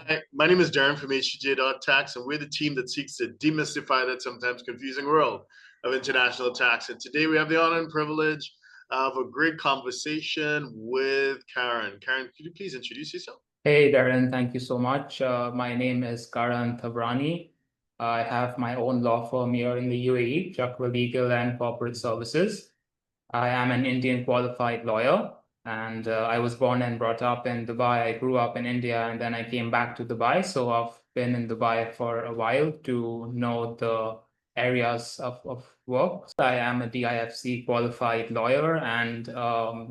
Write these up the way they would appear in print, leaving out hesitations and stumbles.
Hi, my name is Darren from ADJD, and we're the team that seeks to demystify that sometimes confusing world of international tax. And today we have the honor and privilege of a great conversation with Karen. Karen, could you please introduce yourself? Hey, Darren, thank you so much. My name is Karan Thavrani. I have my own law firm here in the UAE, Chakra Legal and Corporate Services. I am an Indian qualified lawyer, and I was born and brought up in Dubai. I grew up in India, and then I came back to Dubai. So I've been in Dubai for a while to know the areas of work. I am a DIFC qualified lawyer, and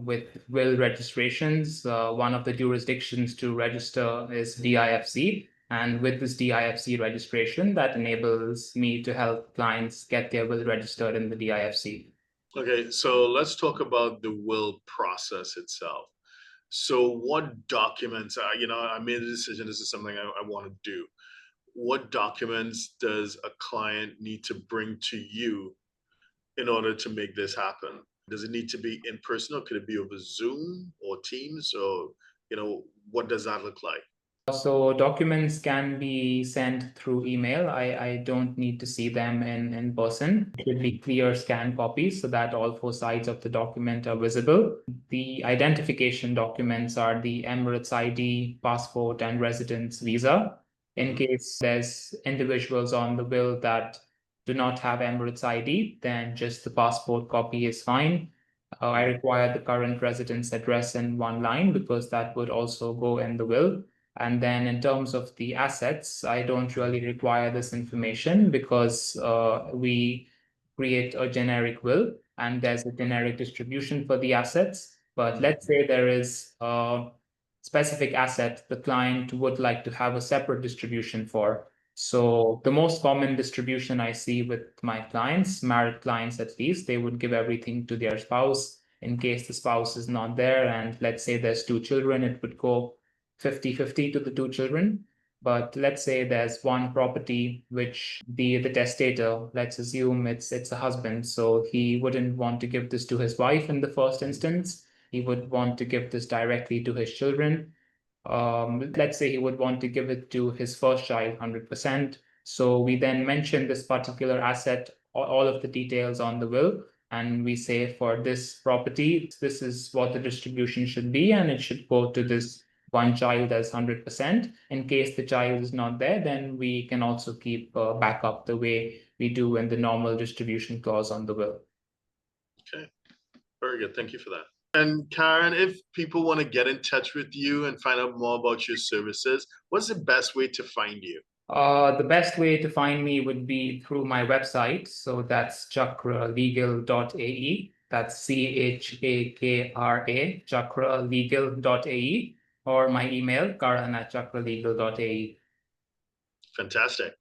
with will registrations, one of the jurisdictions to register is DIFC. And with this DIFC registration, that enables me to help clients get their will registered in the DIFC. Okay, so let's talk about the will process itself. So, what documents, I made a decision, this is something I want to do. What documents does a client need to bring to you in order to make this happen? Does it need to be in person or could it be over Zoom or Teams or, what does that look like? So documents can be sent through email. I don't need to see them in person. It should be clear scanned copies so that all four sides of the document are visible. The identification documents are the Emirates ID, passport, and residence visa. In case there's individuals on the will that do not have Emirates ID, then just the passport copy is fine. I require the current residence address in one line because that would also go in the will. And then in terms of the assets, I don't really require this information because we create a generic will and there's a generic distribution for the assets. But let's say there is a specific asset the client would like to have a separate distribution for. So the most common distribution I see with my clients, married clients at least, they would give everything to their spouse in case the spouse is not there. And let's say there's two children, it would go 50-50 to the two children. But let's say there's one property which the testator, let's assume it's a husband, so he wouldn't want to give this to his wife in the first instance. He would want to give this directly to his children. Let's say he would want to give it to his first child 100%. So we then mention this particular asset, all of the details on the will, and we say for this property, this is what the distribution should be, and it should go to this one child as 100%. In case the child is not there, then we can also keep backup the way we do in the normal distribution clause on the will. Okay, very good. Thank you for that. And Karen, if people want to get in touch with you and find out more about your services, what's the best way to find you? The best way to find me would be through my website. So that's chakralegal.ae. That's CHAKRA, chakralegal.ae, or my email, karan@chakralegal.ae. Fantastic.